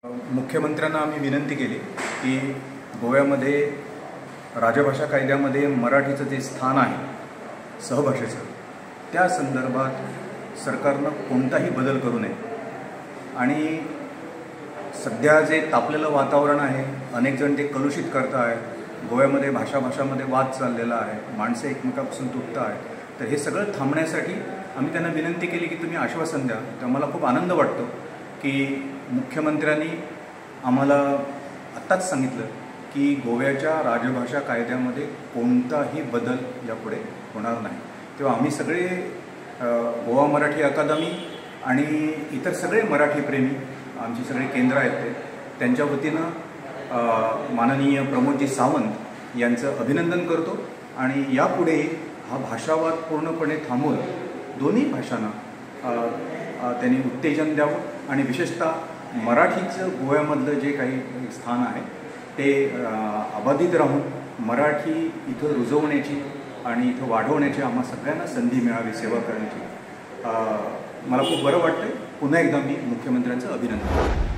मुख्यमंत्र्यांना आम्ही विनंती केली की गोव्यामध्ये राजभाषा कायद्यामध्ये मराठीचं जे स्थान आहे सहभाषेचं, त्या संदर्भात सरकारनं कोणताही बदल करू नये. आणि सध्या जे तापलेलं वातावरण आहे, अनेक जण ते कलुषित करत आहेत. गोव्यामध्ये भाषामध्ये वाद चाललेला आहे, माणसे एकमेकापासून तुटत आहेत. तर हे सगळं थांबण्यासाठी आम्ही त्यांना विनंती केली की तुम्ही आश्वासन द्या. तर मला खूप आनंद वाटतो की मुख्यमंत्र्यांनी आम्हाला आत्ताच सांगितलं की गोव्याच्या राजभाषा कायद्यामध्ये कोणताही बदल यापुढे होणार नाही. तेव्हा आम्ही सगळे गोवा मराठी अकादमी आणि इतर सगळे मराठी प्रेमी, आमची सगळे केंद्र आहेत ते, त्यांच्या वतीनं माननीय प्रमोदजी सावंत यांचं अभिनंदन करतो. आणि यापुढे हा भाषावाद पूर्णपणे थांबवून दोन्ही भाषांना त्यांनी उत्तेजन द्यावं आणि विशेषतः मराठीचं गोव्यामधलं जे काही स्थान आहे ते अबाधित राहून मराठी इथं रुजवण्याची आणि इथं वाढवण्याची आम्हा सगळ्यांना संधी मिळावी, सेवा करण्याची. मला खूप बरं वाटतं. पुन्हा एकदा मी मुख्यमंत्र्यांचं अभिनंदन करतो.